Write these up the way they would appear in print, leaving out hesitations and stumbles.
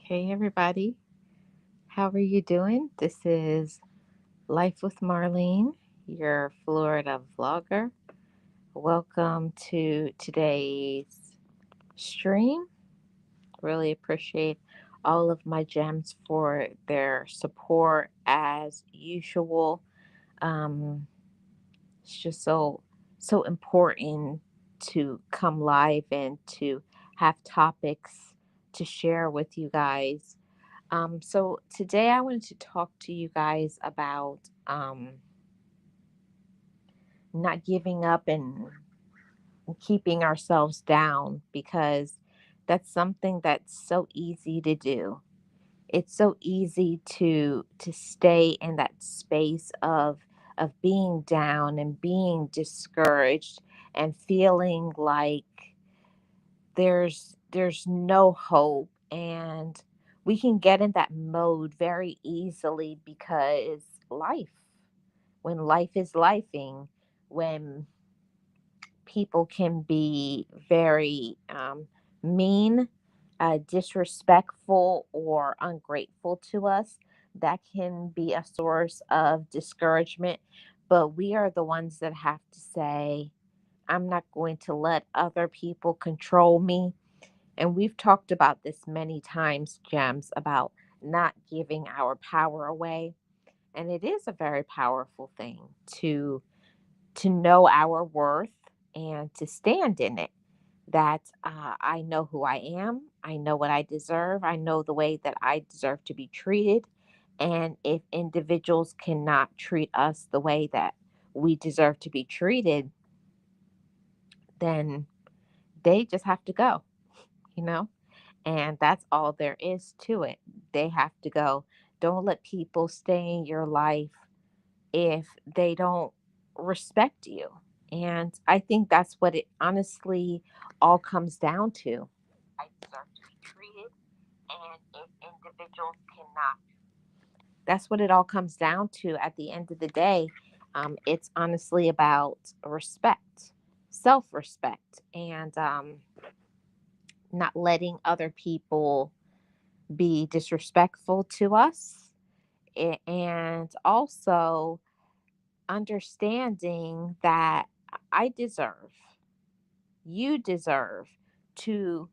Hey, everybody. How are you doing? This is Life with Marlene, your Florida vlogger. Welcome to today's stream. Really appreciate all of my gems for their support as usual. Um, it's just so important to come live and to have topics to share with you guys. So today I wanted to talk to you guys about not giving up and keeping ourselves down because that's something that's so easy to do. It's so easy to stay in that space of being down and being discouraged and feeling like there's no hope, and we can get in that mode very easily because life when life is lifing, when people can be very mean, disrespectful, or ungrateful to us, that can be a source of discouragement. But we are the ones that have to say, I'm not going to let other people control me. And we've talked about this many times, Gems, about not giving our power away. And it is a very powerful thing to know our worth and to stand in it. That I know who I am, I know what I deserve, I know the way that I deserve to be treated. And if individuals cannot treat us the way that we deserve to be treated, then they just have to go, you know? And that's all there is to it. They have to go. Don't let people stay in your life if they don't respect you. And I think that's what it honestly all comes down to. I deserve to be treated, and if individuals cannot. That's what it all comes down to at the end of the day. It's honestly about respect, self respect, and not letting other people be disrespectful to us, and also understanding that I deserve, you deserve to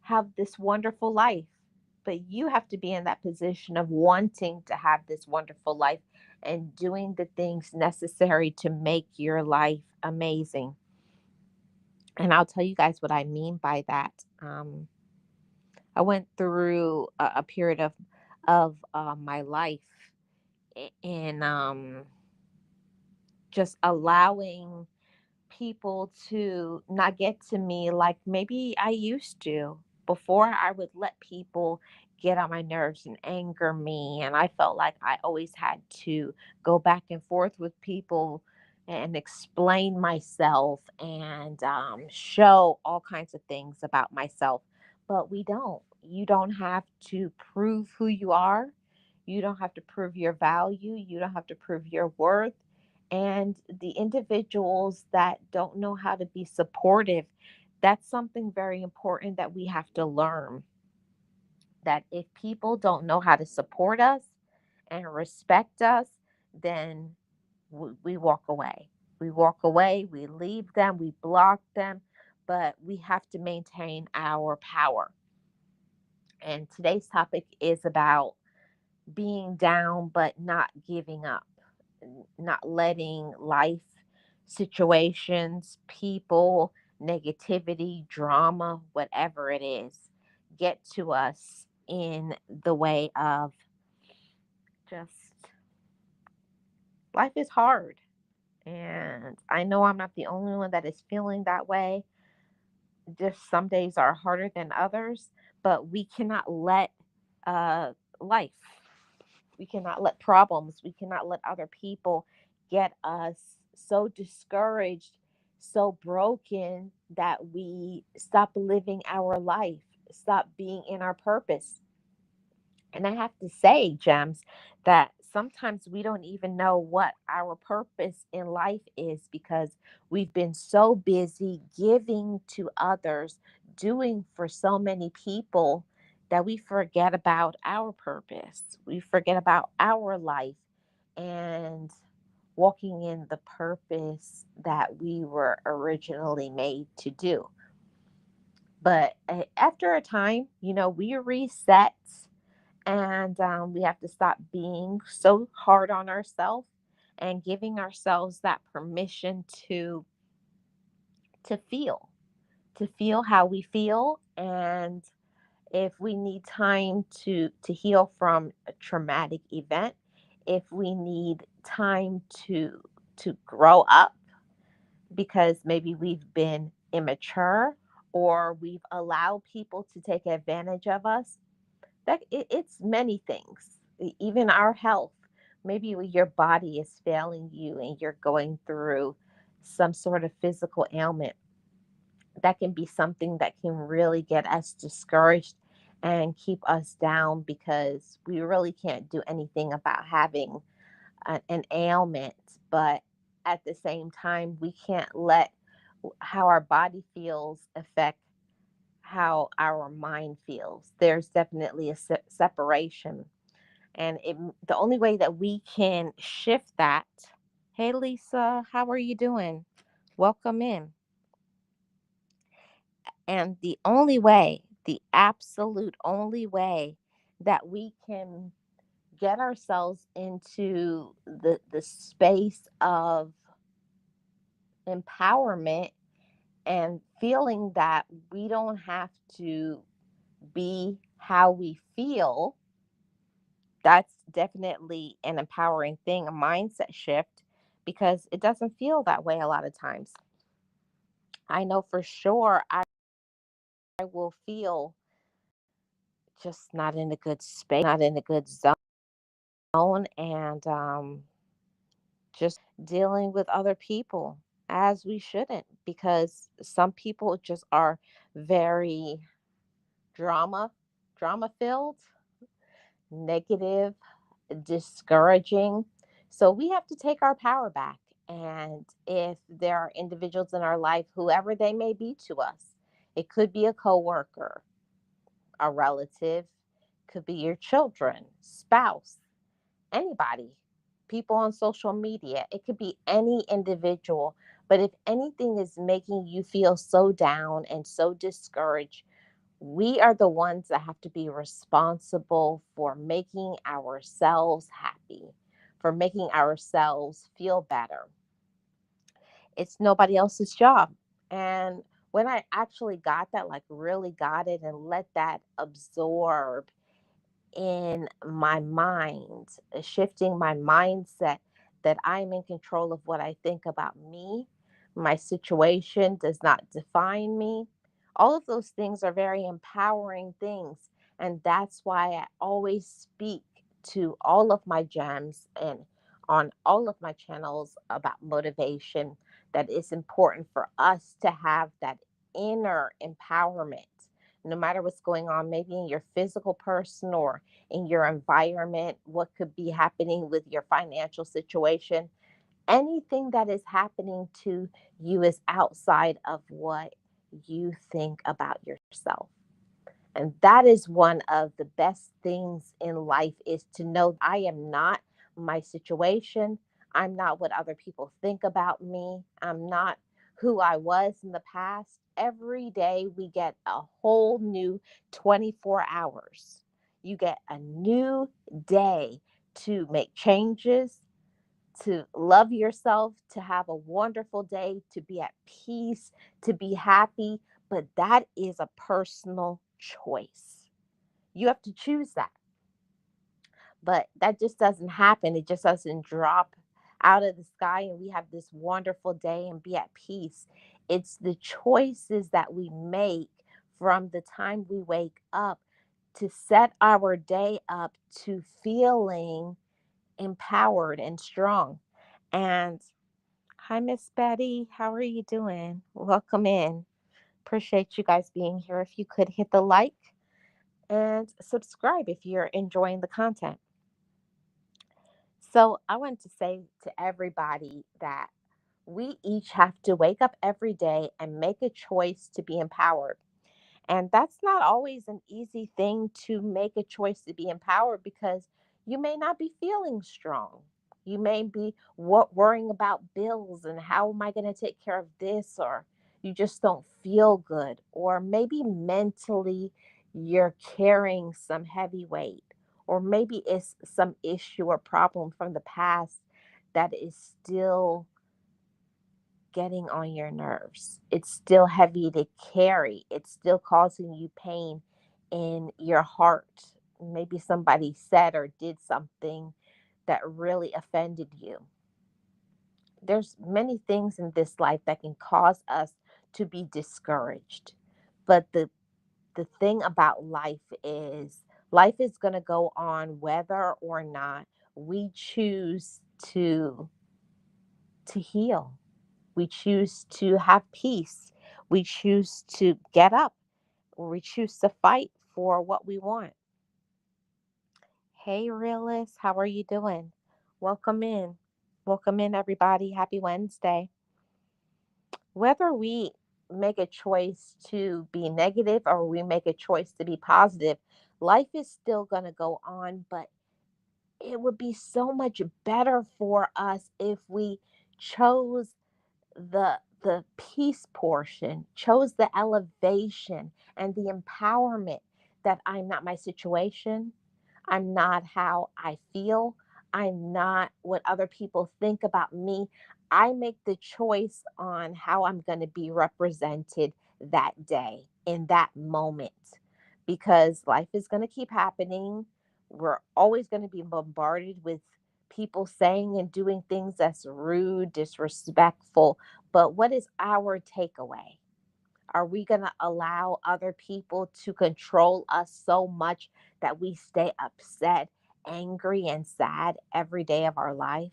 have this wonderful life. But you have to be in that position of wanting to have this wonderful life and doing the things necessary to make your life amazing. And I'll tell you guys what I mean by that. I went through a period of my life in just allowing people to not get to me like maybe I used to. Before, I would let people get on my nerves and anger me, and I felt like I always had to go back and forth with people and explain myself and show all kinds of things about myself. But we don't. You don't have to prove who you are. You don't have to prove your value. You don't have to prove your worth. And the individuals that don't know how to be supportive, that's something very important that we have to learn. That if people don't know how to support us and respect us, then we walk away. We walk away, we leave them, we block them, but we have to maintain our power. And today's topic is about being down but not giving up, not letting life situations, people, negativity, drama, whatever it is, get to us in the way of just life is hard. And I know I'm not the only one that is feeling that way. Just some days are harder than others, but we cannot let uh, life, we cannot let problems, we cannot let other people get us so discouraged, so broken that we stop living our life, stop being in our purpose. And I have to say, Gems, that sometimes we don't even know what our purpose in life is because we've been so busy giving to others, doing for so many people. that we forget about our purpose. We forget about our life and walking in the purpose that we were originally made to do. But after a time, we reset, and we have to stop being so hard on ourselves and giving ourselves that permission to feel, to feel how we feel. And if we need time to heal from a traumatic event, if we need time to grow up because maybe we've been immature or we've allowed people to take advantage of us, it's many things. Even our health, maybe your body is failing you and you're going through some sort of physical ailment. That can be something that can really get us discouraged and keep us down because we really can't do anything about having an ailment. But at the same time, we can't let how our body feels affect how our mind feels. There's definitely a separation. And the only way that we can shift that. Hey, Lisa, how are you doing? Welcome in. And the only way, the absolute only way that we can get ourselves into the space of empowerment and feeling that we don't have to be how we feel, that's definitely an empowering thing, a mindset shift, because it doesn't feel that way a lot of times. I know for sure I will feel just not in a good space, not in a good zone, and just dealing with other people as we shouldn't, because some people just are very drama drama filled, negative, discouraging. So we have to take our power back. And if there are individuals in our life, whoever they may be to us, it could be a coworker, a relative, could be your children, spouse, anybody, people on social media, it could be any individual. But if anything is making you feel so down and so discouraged, we are the ones that have to be responsible for making ourselves happy, for making ourselves feel better. It's nobody else's job. And when I actually got that, like really got it and let that absorb in my mind, shifting my mindset that I'm in control of what I think about me. My situation does not define me. All of those things are very empowering things. And that's why I always speak to all of my gems and on all of my channels about motivation, that it's important for us to have that inner empowerment no matter what's going on, maybe in your physical person or in your environment, what could be happening with your financial situation. Anything that is happening to you is outside of what you think about yourself. And that is one of the best things in life, is to know I am not my situation. I'm not what other people think about me. I'm not who I was in the past. Every day we get a whole new 24 hours. You get a new day to make changes, to love yourself, to have a wonderful day, to be at peace, to be happy. But that is a personal choice. You have to choose that. But that just doesn't happen. It just doesn't drop out of the sky and we have this wonderful day and be at peace. It's the choices that we make from the time we wake up to set our day up to feeling empowered and strong. And hi, Miss Betty. How are you doing? Welcome in. Appreciate you guys being here. If you could hit the like and subscribe if you're enjoying the content. So, I want to say to everybody that we each have to wake up every day and make a choice to be empowered. And that's not always an easy thing to make a choice to be empowered because you may not be feeling strong. You may be worrying about bills and how am I going to take care of this, or you just don't feel good, or maybe mentally you're carrying some heavy weight, or maybe it's some issue or problem from the past that is still getting on your nerves. It's still heavy to carry. It's still causing you pain in your heart. Maybe somebody said or did something that really offended you. There's many things in this life that can cause us to be discouraged. But the thing about life is going to go on whether or not we choose to heal. We choose to have peace. We choose to get up, or we choose to fight for what we want. Hey, realist, how are you doing? Welcome in. Welcome in, everybody. Happy Wednesday. Whether we make a choice to be negative or we make a choice to be positive, life is still going to go on, but it would be so much better for us if we chose the peace portion, chose the elevation and the empowerment that I'm not my situation, I'm not how I feel, I'm not what other people think about me. I make the choice on how I'm going to be represented that day in that moment, because life is going to keep happening. We're always going to be bombarded with people saying and doing things that's rude, disrespectful. But what is our takeaway? Are we going to allow other people to control us so much that we stay upset, angry, and sad every day of our life?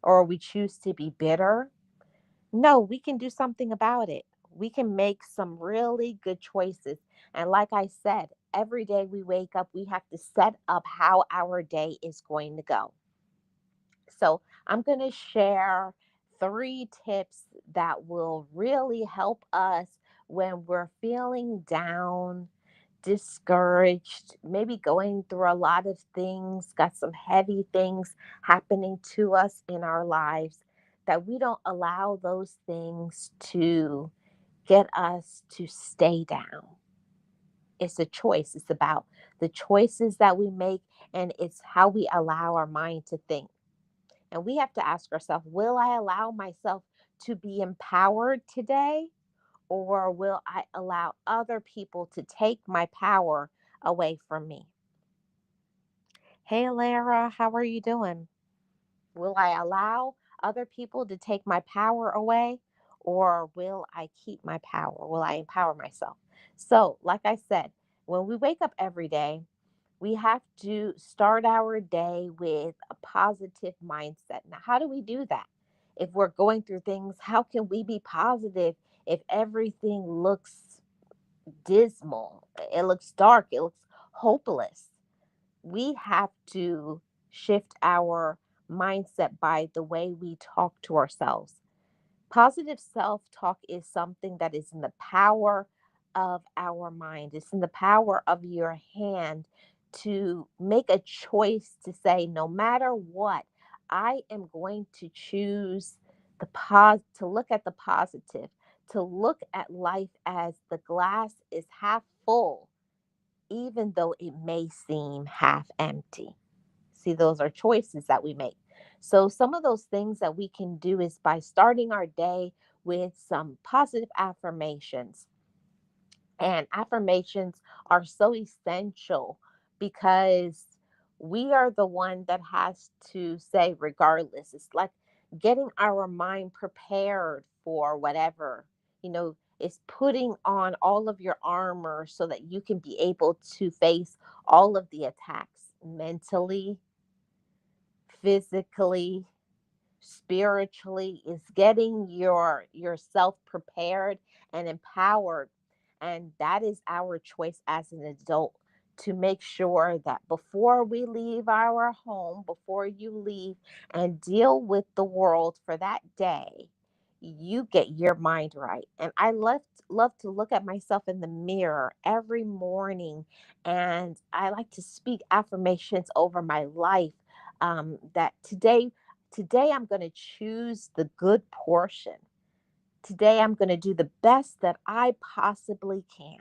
Or we choose to be bitter? No, we can do something about it. We can make some really good choices. And like I said, every day we wake up, we have to set up how our day is going to go. So, I'm going to share 3 tips that will really help us when we're feeling down, discouraged, maybe going through a lot of things, got some heavy things happening to us in our lives, that we don't allow those things to get us to stay down. It's a choice. It's about the choices that we make, and it's how we allow our mind to think. And we have to ask ourselves, will I allow myself to be empowered today? Or will I allow other people to take my power away from me? Hey, Lara, how are you doing? Will I allow other people to take my power away? Or will I keep my power? Will I empower myself? So, like I said, when we wake up every day, we have to start our day with a positive mindset. Now, how do we do that? If we're going through things, how can we be positive if everything looks dismal? It looks dark, it looks hopeless. We have to shift our mindset by the way we talk to ourselves. Positive self talk is something that is in the power of our mind. It's in the power of your hand to make a choice to say, no matter what, I am going to choose to look at the positive, to look at life as the glass is half full, even though it may seem half empty. See, those are choices that we make. So, some of those things that we can do is by starting our day with some positive affirmations. And affirmations are so essential because we are the one that has to say, regardless. It's like getting our mind prepared for whatever, it's putting on all of your armor so that you can be able to face all of the attacks mentally, physically, spiritually. Is getting yourself prepared and empowered, and that is our choice as an adult, to make sure that before we leave our home, before you leave and deal with the world for that day, you get your mind right. And I love to look at myself in the mirror every morning, and I like to speak affirmations over my life. That today I'm going to choose the good portion. Today I'm going to do the best that I possibly can.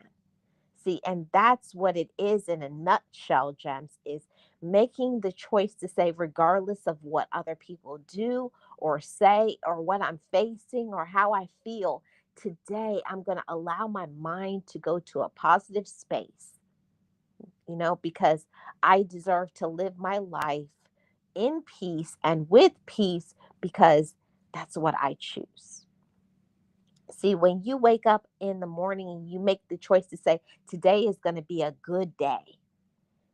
See, and that's what it is in a nutshell, Gems, is making the choice to say, regardless of what other people do or say, or what I'm facing or how I feel, today I'm going to allow my mind to go to a positive space, because I deserve to live my life in peace and with peace, because that's what I choose. See, when you wake up in the morning and you make the choice to say, today is going to be a good day.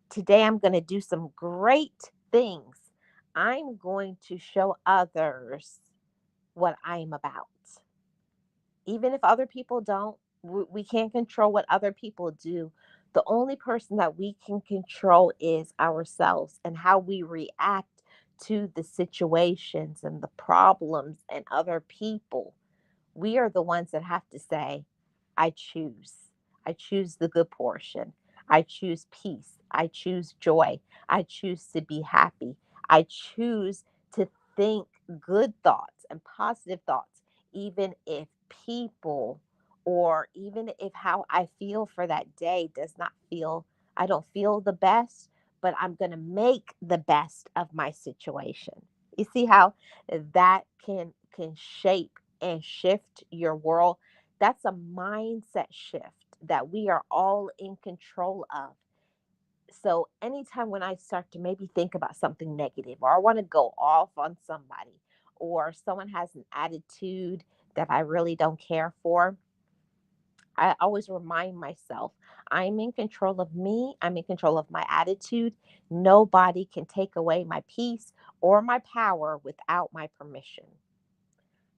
Today I'm going to do some great things. I'm going to show others what I'm about. Even if other people don't, we can't control what other people do. The only person that we can control is ourselves and how we react to the situations and the problems and other people. We are the ones that have to say, I choose. I choose the good portion. I choose peace. I choose joy. I choose to be happy. I choose to think good thoughts and positive thoughts, even if people, or even if how I feel for that day does not feel, I don't feel the best, but I'm going to make the best of my situation. You see how that can shape and shift your world? That's a mindset shift that we are all in control of. So anytime when I start to maybe think about something negative, or I want to go off on somebody, or someone has an attitude that I really don't care for, I always remind myself, I'm in control of me. I'm in control of my attitude. Nobody can take away my peace or my power without my permission.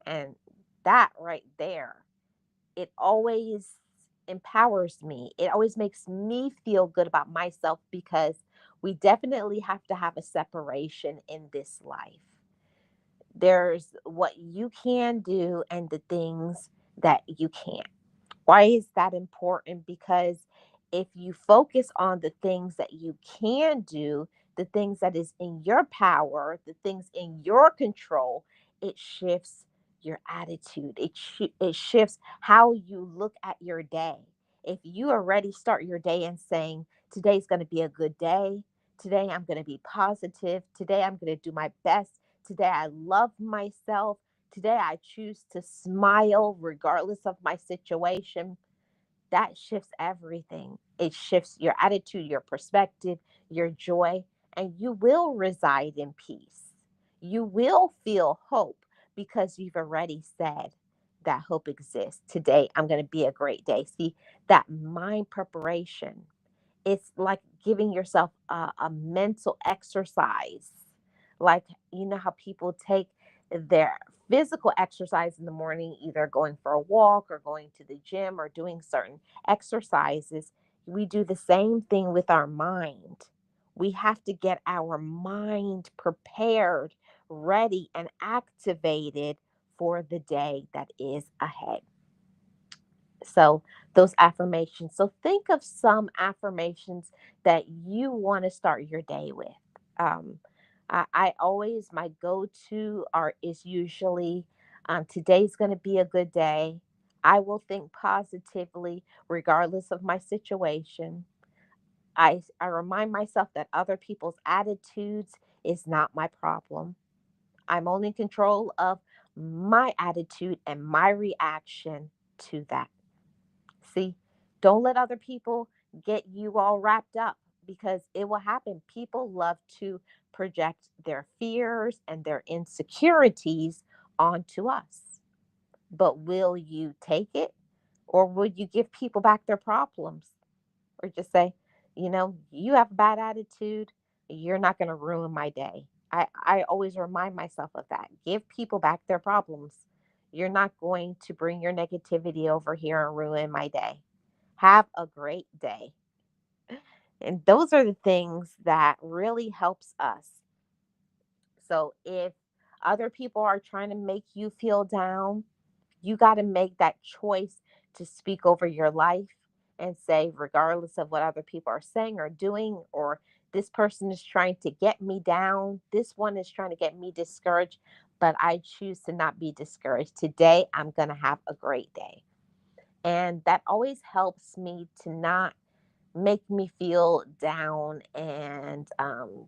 And that right there, it always empowers me. It always makes me feel good about myself, because we definitely have to have a separation in this life. There's what you can do and the things that you can't. Why is that important? Because if you focus on the things that you can do, the things that is in your power, the things in your control, it shifts your attitude. It shifts how you look at your day. If you already start your day and saying, today's going to be a good day, today I'm going to be positive, today I'm going to do my best, today I love myself, today I choose to smile regardless of my situation, that shifts everything. It shifts your attitude, your perspective, your joy, and you will reside in peace. You will feel hope, because you've already said that hope exists. Today, I'm going to be a great day. See, that mind preparation, it's like giving yourself a mental exercise. Like, how people take their physical exercise in the morning, either going for a walk or going to the gym or doing certain exercises. We do the same thing with our mind. We have to get our mind prepared, ready, and activated for the day that is ahead. So, those affirmations. So, think of some affirmations that you want to start your day with. Um, I always, my go to are is usually, today's going to be a good day. I will think positively regardless of my situation. I remind myself that other people's attitudes is not my problem. I'm only in control of my attitude and my reaction to that. See, don't let other people get you all wrapped up, because it will happen. People love to project their fears and their insecurities onto us. But will you take it, or will you give people back their problems, or just say, you have a bad attitude, you're not going to ruin my day? I always remind myself of that. Give people back their problems. You're not going to bring your negativity over here and ruin my day. Have a great day. And those are the things that really helps us. So if other people are trying to make you feel down, You got to make that choice to speak over your life and say, regardless of what other people are saying or doing, or this person is trying to get me down, this one is trying to get me discouraged, but I choose to not be discouraged. Today, I'm going to have a great day. And that always helps me to not make me feel down and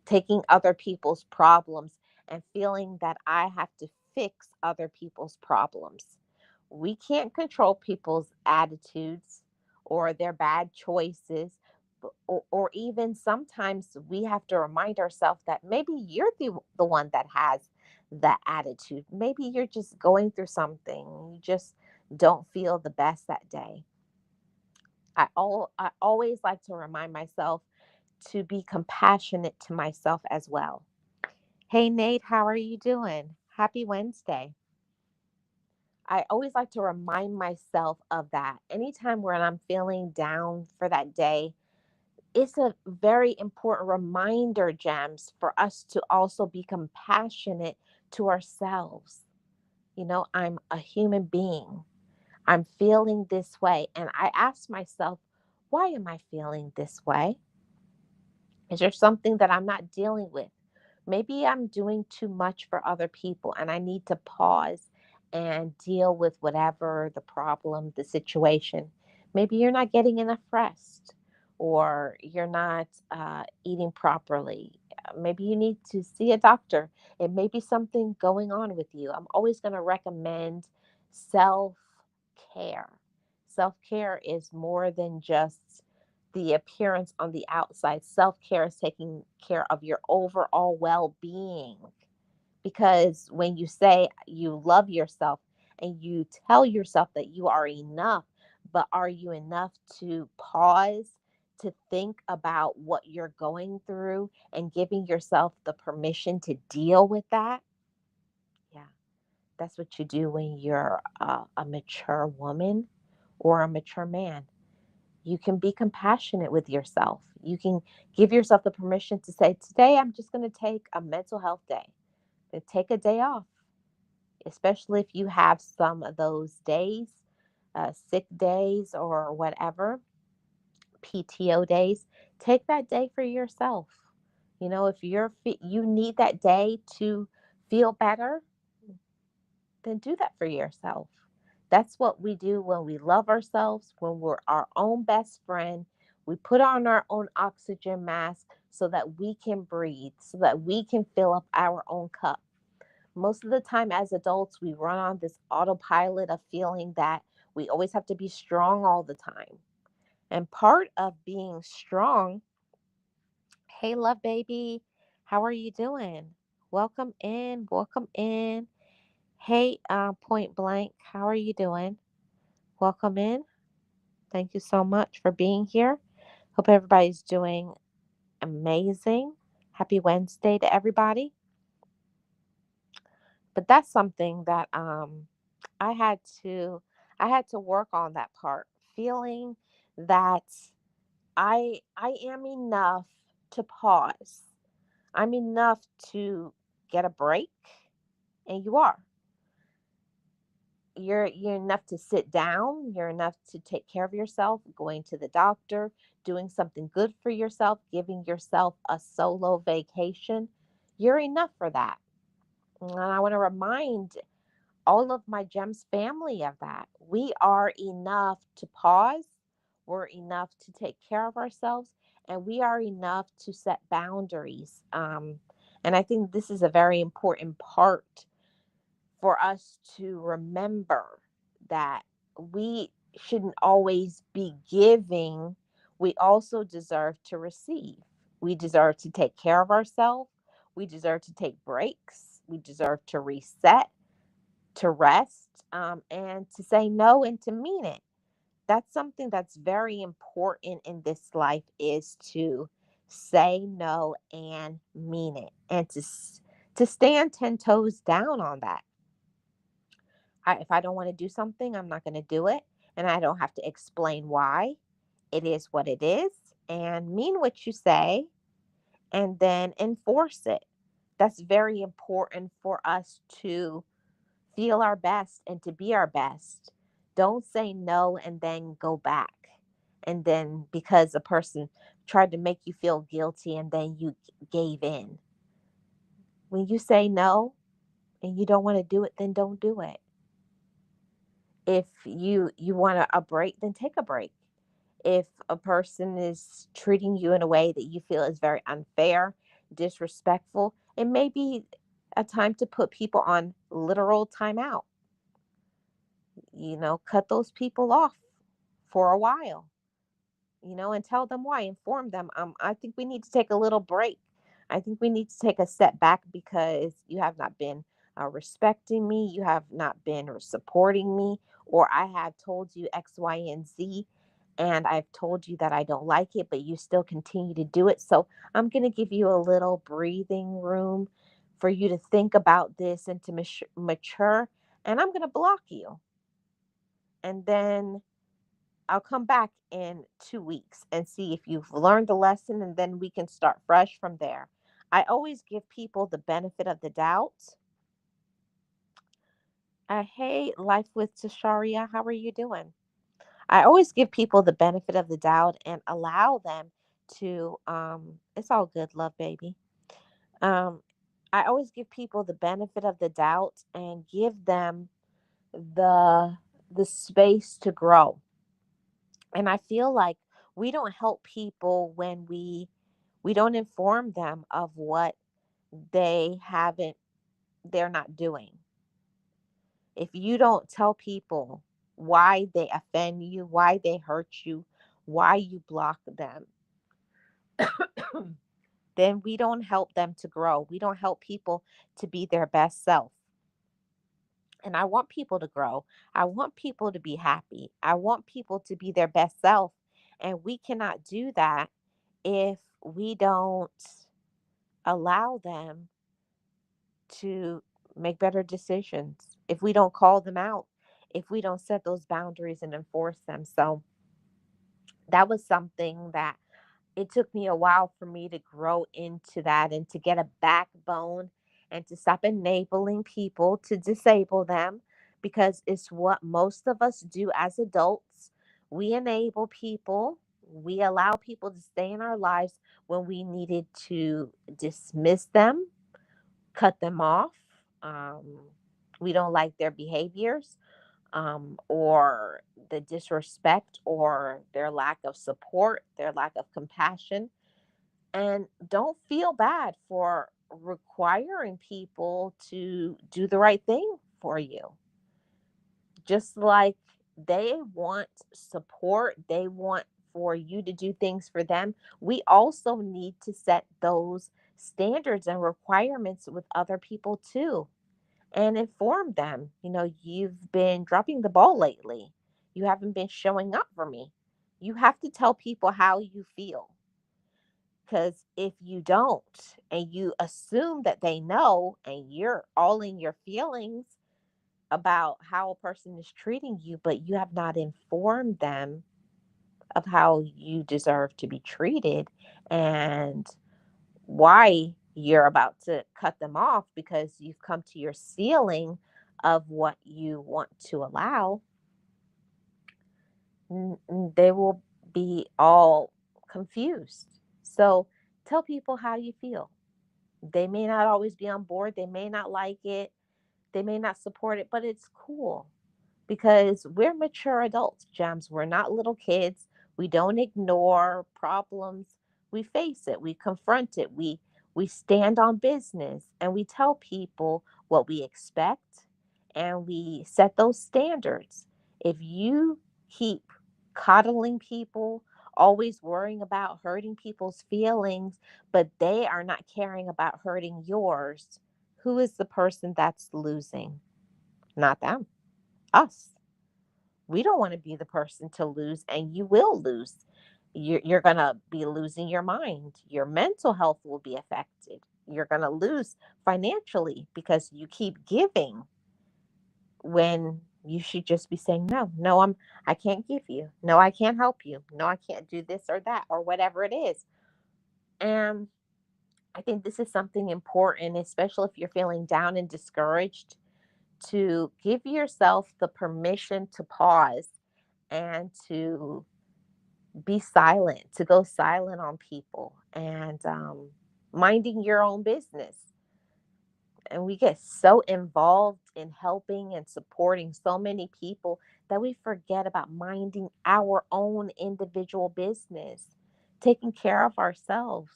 taking other people's problems and feeling that I have to fix other people's problems. We can't control people's attitudes or their bad choices. Or even sometimes we have to remind ourselves that maybe you're the one that has the attitude. Maybe you're just going through something. You just don't feel the best that day. I always like to remind myself to be compassionate to myself as well. Hey Nate, how are you doing? Happy Wednesday. I always like to remind myself of that. Anytime when I'm feeling down for that day, it's a very important reminder, Gems, for us to also be compassionate to ourselves. I'm a human being. I'm feeling this way. And I ask myself, why am I feeling this way? Is there something that I'm not dealing with? Maybe I'm doing too much for other people and I need to pause and deal with whatever the problem, the situation. Maybe you're not getting enough rest or you're not eating properly. Maybe you need to see a doctor. It may be something going on with you. I'm always going to recommend self care. Self care is more than just the appearance on the outside. Self care is taking care of your overall well being. Because when you say you love yourself and you tell yourself that you are enough, but are you enough to pause, to think about what you're going through and giving yourself the permission to deal with that? Yeah, that's what you do when you're a mature woman or a mature man. You can be compassionate with yourself. You can give yourself the permission to say, today I'm just going to take a mental health day. Then take a day off, especially if you have some of those days, sick days or whatever, PTO days. Take that day for yourself. If you need that day to feel better, then do that for yourself. That's what we do when we love ourselves, when we're our own best friend. We put on our own oxygen mask so that we can breathe, so that we can fill up our own cup. Most of the time, as adults, we run on this autopilot of feeling that we always have to be strong all the time. And part of being strong, hey, love baby, how are you doing? Welcome in, welcome in. Hey, Point Blank, how are you doing? Welcome in. Thank you so much for being here. Hope everybody's doing amazing. Happy Wednesday to everybody. But that's something that I had to I had to work on that part, feeling that I am enough to pause. I'm enough to get a break, and you are. You're enough to sit down, you're enough to take care of yourself, going to the doctor, doing something good for yourself, giving yourself a solo vacation. You're enough for that. And I want to remind all of my gems family of that. We are enough to pause, we're enough to take care of ourselves, and we are enough to set boundaries. And I think this is a very important part for us to remember, that we shouldn't always be giving. We also deserve to receive. We deserve to take care of ourselves. We deserve to take breaks. We deserve to reset, to rest, and to say no and to mean it. That's something that's very important in this life, is to say no and mean it, and to stand 10 toes down on that. If I don't want to do something, I'm not going to do it. And I don't have to explain why. It is what it is. And mean what you say and then enforce it. That's very important for us to feel our best and to be our best. Don't say no and then go back. And then because a person tried to make you feel guilty and then you gave in. When you say no and you don't want to do it, then don't do it. If you want a break, then take a break. If a person is treating you in a way that you feel is very unfair, disrespectful, it may be a time to put people on literal timeout. Cut those people off for a while, and tell them why, inform them. I think we need to take a little break. I think we need to take a step back because you have not been respecting me, you have not been supporting me, or I have told you X, Y, and Z, and I've told you that I don't like it, but you still continue to do it. So I'm going to give you a little breathing room for you to think about this and to mature, and I'm going to block you. And then I'll come back in 2 weeks and see if you've learned the lesson, and then we can start fresh from there. I always give people the benefit of the doubt. Hey, Life with Tasharia, how are you doing? I always give people the benefit of the doubt and allow them to, it's all good, love baby. Um, I always give people the benefit of the doubt and give them the the space to grow. And I feel like we don't help people when we don't inform them of what they're not doing. If you don't tell people why they offend you, why they hurt you, why you block them, then we don't help them to grow. We don't help people to be their best self. And I want people to grow. I want people to be happy. I want people to be their best self. And we cannot do that if we don't allow them to make better decisions, if we don't call them out, if we don't set those boundaries and enforce them. So that was something that it took me a while for me to grow into that and to get a backbone and to stop enabling people to disable them, because it's what most of us do as adults. We enable people, we allow people to stay in our lives when we needed to dismiss them, cut them off. Um, we don't like their behaviors, or the disrespect or their lack of support, their lack of compassion. And don't feel bad for requiring people to do the right thing for you. Just like they want support, they want for you to do things for them. We also need to set those standards and requirements with other people too, and inform them. You've been dropping the ball lately. You haven't been showing up for me. You have to tell people how you feel. Because if you don't, and you assume that they know, and you're all in your feelings about how a person is treating you, but you have not informed them of how you deserve to be treated and why you're about to cut them off because you've come to your ceiling of what you want to allow, they will be all confused. So tell people how you feel. They may not always be on board, they may not like it, they may not support it, but it's cool because we're mature adults, Gems. We're not little kids. We don't ignore problems. We face it. We confront it. We stand on business and we tell people what we expect and we set those standards. If you keep coddling people, always worrying about hurting people's feelings, but they are not caring about hurting yours, who is the person that's losing? Not them, us. We don't want to be the person to lose, and you will lose. You're going to be losing your mind. Your mental health will be affected. You're going to lose financially because you keep giving when you should just be saying no. No, I can't give you. No, I can't help you. No, I can't do this or that or whatever it is. And I think this is something important, especially if you're feeling down and discouraged, to give yourself the permission to pause and to be silent, to go silent on people, and minding your own business. And we get so involved in helping and supporting so many people that we forget about minding our own individual business, taking care of ourselves,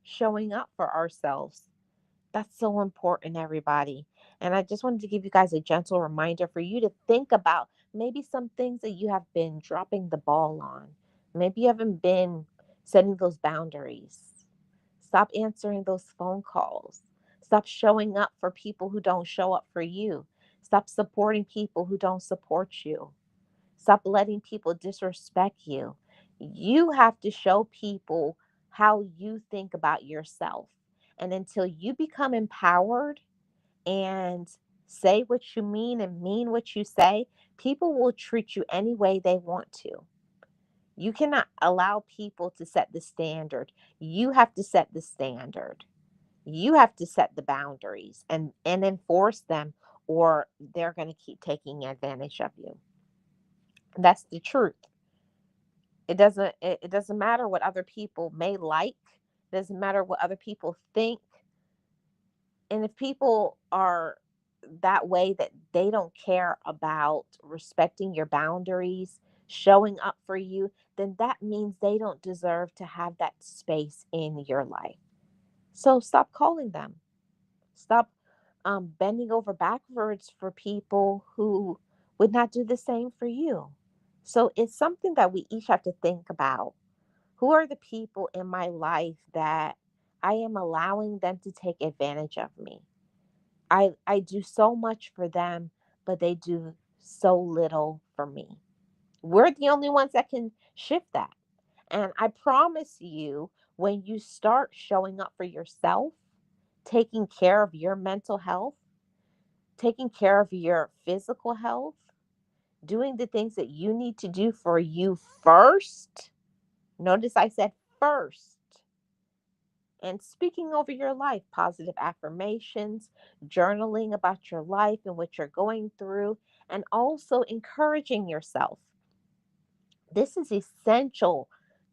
showing up for ourselves. That's so important, everybody. And I just wanted to give you guys a gentle reminder for you to think about maybe some things that you have been dropping the ball on. Maybe you haven't been setting those boundaries. Stop answering those phone calls. Stop showing up for people who don't show up for you. Stop supporting people who don't support you. Stop letting people disrespect you. You have to show people how you think about yourself. And until you become empowered and say what you mean and mean what you say, people will treat you any way they want to. You cannot allow people to set the standard. You have to set the standard. You have to set the boundaries and enforce them, or they're going to keep taking advantage of you. That's the truth. It doesn't matter what other people may like. It doesn't matter what other people think. And if people are that way, that they don't care about respecting your boundaries, showing up for you, then that means they don't deserve to have that space in your life. So stop calling them. Stop bending over backwards for people who would not do the same for you. So it's something that we each have to think about. Who are the people in my life that I am allowing them to take advantage of me? I do so much for them, but they do so little for me. We're the only ones that can shift that. And I promise you, when you start showing up for yourself, taking care of your mental health, taking care of your physical health, doing the things that you need to do for you first. Notice I said first. And speaking over your life, positive affirmations, journaling about your life and what you're going through, and also encouraging yourself. This is essential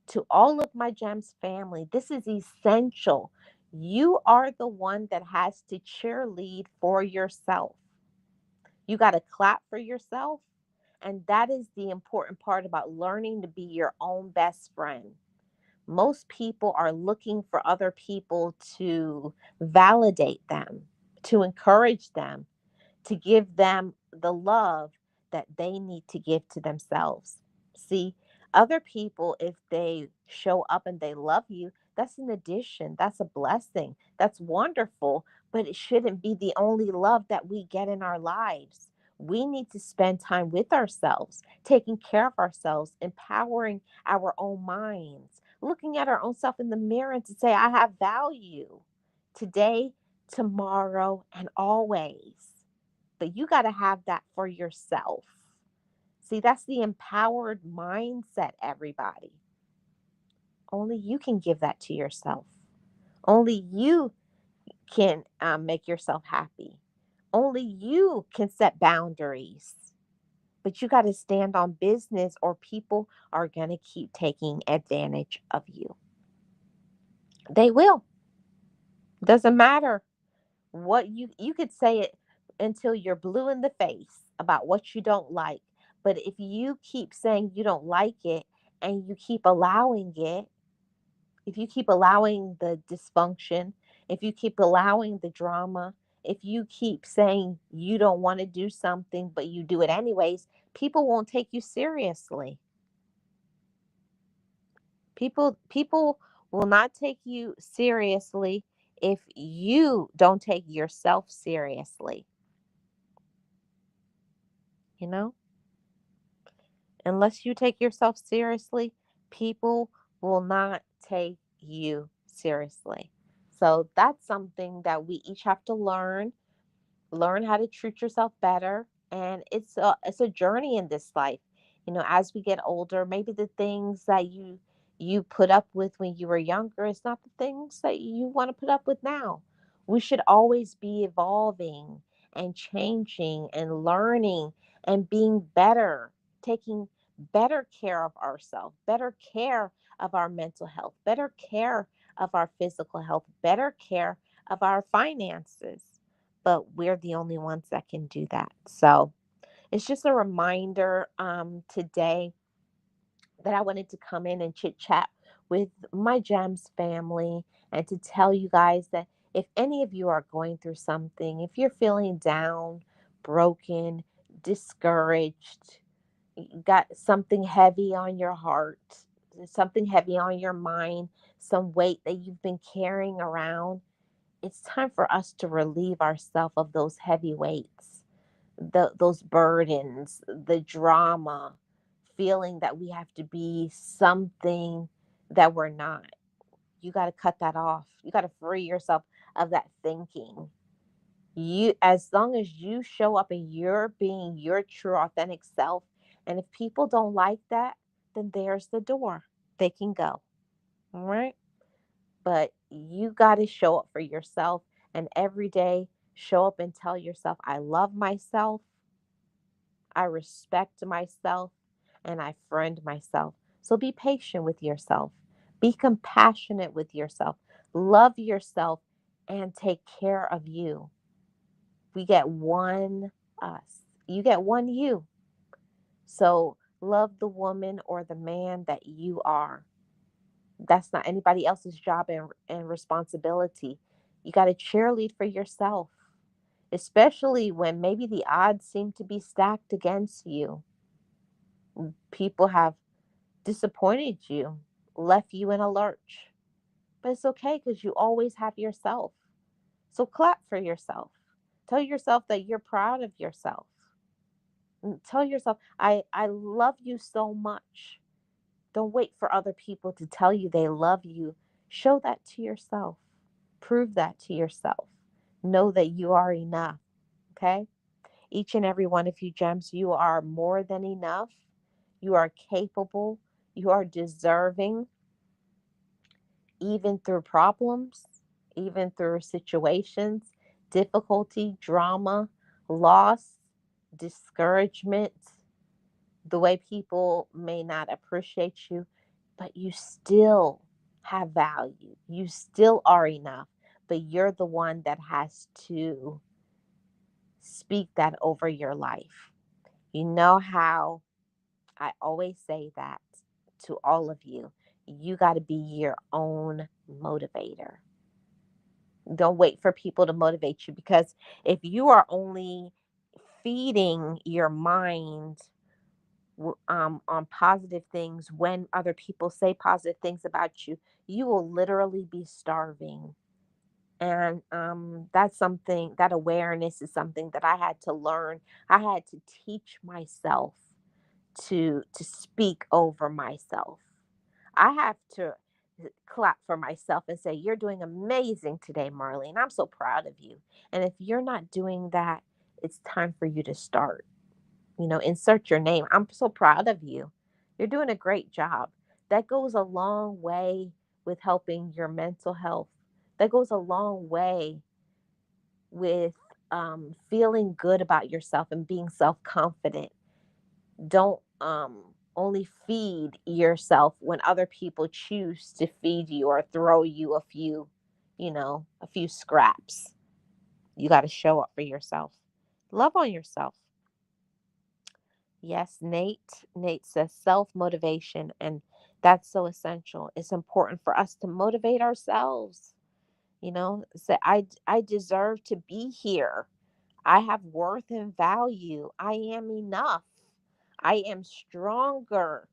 to all of my GEMS family. This is essential. You are the one that has to cheerlead for yourself. You got to clap for yourself. And that is the important part about learning to be your own best friend. Most people are looking for other people to validate them, to encourage them, to give them the love that they need to give to themselves. See, other people, if they show up and they love you, that's an addition, that's a blessing, that's wonderful, but it shouldn't be the only love that we get in our lives. We need to spend time with ourselves, taking care of ourselves, empowering our own minds, looking at our own self in the mirror and to say, I have value today, tomorrow, and always. But you got to have that for yourself. See, that's the empowered mindset, everybody. Only you can give that to yourself. Only you can make yourself happy. Only you can set boundaries. But you got to stand on business, or people are going to keep taking advantage of you. They will. Doesn't matter what you could say it until you're blue in the face about what you don't like, but if you keep saying you don't like it and you keep allowing it, if you keep allowing the dysfunction, if you keep allowing the drama, if you keep saying you don't want to do something but you do it anyways, people won't take you seriously. People will not take you seriously if you don't take yourself seriously. You know, unless you take yourself seriously, people will not take you seriously. So that's something that we each have to learn how to treat yourself better. And it's a journey in this life. As we get older, maybe the things that you put up with when you were younger is not the things that you want to put up with now. We should always be evolving and changing and learning and being better, taking better care of ourselves, better care of our mental health, better care of our physical health, better care of our finances. But we're the only ones that can do that. So it's just a reminder today that I wanted to come in and chit chat with my GEMS family and to tell you guys that if any of you are going through something, if you're feeling down, broken, discouraged, got something heavy on your heart, something heavy on your mind, some weight that you've been carrying around, it's time for us to relieve ourselves of those heavy weights, those burdens, the drama, feeling that we have to be something that we're not. You got to cut that off. You got to free yourself of that thinking. You, as long as you show up and you're being your true authentic self, and if people don't like that, then there's the door. They can go. All right? But you got to show up for yourself and every day show up and tell yourself, I love myself, I respect myself, and I friend myself. So be patient with yourself, be compassionate with yourself, love yourself, and take care of you. We get one us, you get one you. So love the woman or the man that you are. That's not anybody else's job and responsibility. You got to cheerlead for yourself, especially when maybe the odds seem to be stacked against you. People have disappointed you, left you in a lurch. But it's okay because you always have yourself. So clap for yourself. Tell yourself that you're proud of yourself. And tell yourself, I love you so much. Don't wait for other people to tell you they love you. Show that to yourself. Prove that to yourself. Know that you are enough. Okay? Each and every one of you, gems, you are more than enough. You are capable. You are deserving, even through problems, even through situations, difficulty, drama, loss, discouragement, the way people may not appreciate you, but you still have value. You still are enough, but you're the one that has to speak that over your life. You know how I always say that to all of you. You got to be your own motivator. Don't wait for people to motivate you because if you are only feeding your mind on positive things when other people say positive things about you, you will literally be starving. And that's something, that awareness is something that I had to learn. I had to teach myself to speak over myself. I have to clap for myself and say, you're doing amazing today, Marlene. I'm so proud of you. And if you're not doing that, it's time for you to start. Insert your name. I'm so proud of you. You're doing a great job. That goes a long way with helping your mental health. That goes a long way with feeling good about yourself and being self confident. Don't only feed yourself when other people choose to feed you or throw you a few scraps. You got to show up for yourself. Love on yourself. Yes, Nate says self motivation, and that's so essential. It's important for us to motivate ourselves. Say I deserve to be here. I have worth and value. I am enough. I am stronger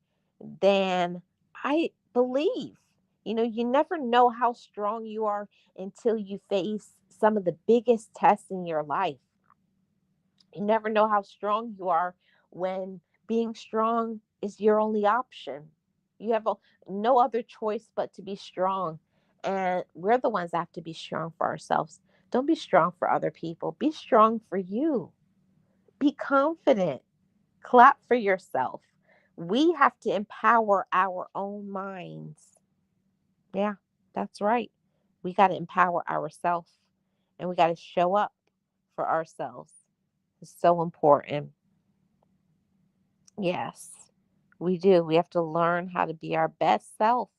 than I believe. You never know how strong you are until you face some of the biggest tests in your life. You never know how strong you are when being strong is your only option. You have no other choice but to be strong. And we're the ones that have to be strong for ourselves. Don't be strong for other people. Be strong for you. Be confident. Clap for yourself. We have to empower our own minds. Yeah, that's right. We got to empower ourselves and we got to show up for ourselves. It's so important. Yes, we do. We have to learn how to be our best self.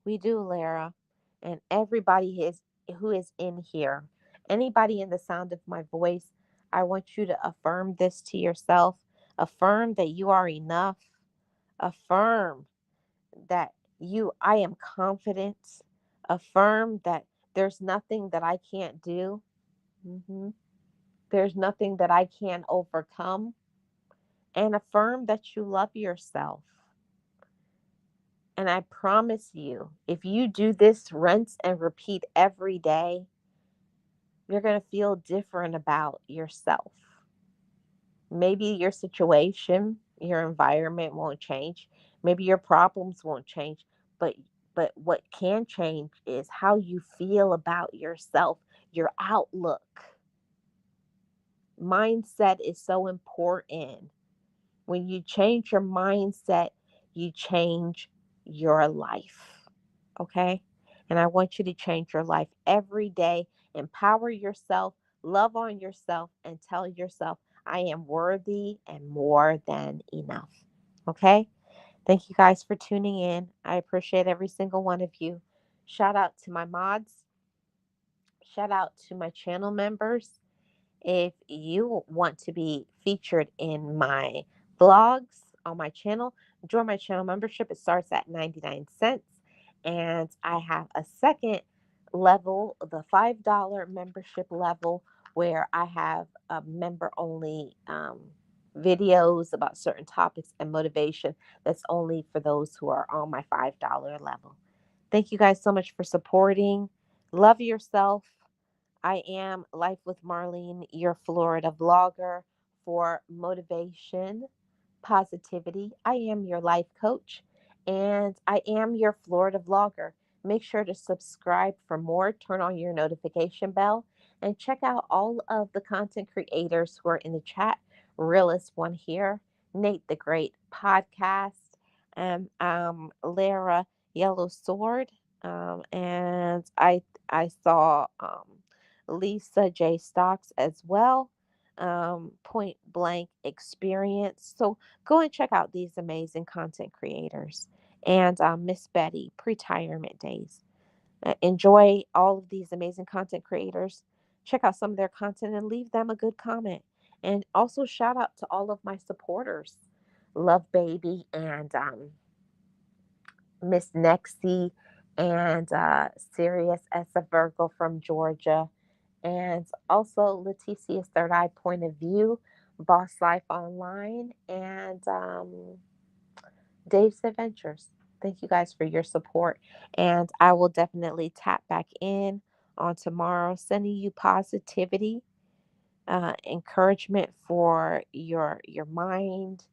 We do, Lara. And everybody is who is in here, anybody in the sound of my voice, I want you to affirm this to yourself. Affirm that you are enough. Affirm that I am confident. Affirm that there's nothing that I can't do. Mhm. There's nothing that I can't overcome. And affirm that you love yourself. And I promise you, if you do this rinse and repeat every day, you're going to feel different about yourself. Maybe your situation, your environment won't change. Maybe your problems won't change, but what can change is how you feel about yourself, your outlook. Mindset is so important. When you change your mindset, you change your life. Okay? And I want you to change your life every day. Empower yourself, love on yourself, and tell yourself, I am worthy and more than enough. Okay? Thank you guys for tuning in. I appreciate every single one of you. Shout out to my mods. Shout out to my channel members. If you want to be featured in my vlogs on my channel, join my channel membership. It starts at 99 cents. And I have a second level, the $5 membership level, where I have member only videos about certain topics and motivation that's only for those who are on my $5 level. Thank you guys so much for supporting. Love yourself. I am Life with Marlene, your Florida vlogger for motivation, positivity. I am your life coach and I am your Florida vlogger. Make sure to subscribe for more, turn on your notification bell, and check out all of the content creators who are in the chat. Realist One here, Nate the Great Podcast, and Lara Yellow Sword, and I saw Lisa J. Stocks as well. Point Blank Experience. So go and check out these amazing content creators. And Miss Betty, Pre-Tirement Days. Enjoy all of these amazing content creators. Check out some of their content and leave them a good comment. And also shout out to all of my supporters, Love Baby and Miss Nexie and Sirius as a Virgo from Georgia, and also Leticia's Third Eye Point of View, Boss Life Online, and Dave's Adventures. Thank you guys for your support, and I will definitely tap back in on tomorrow, sending you positivity, encouragement for your mind,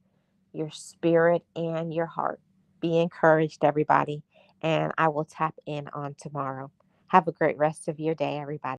your spirit, and your heart. Be encouraged, everybody, and I will tap in on tomorrow. Have a great rest of your day, everybody.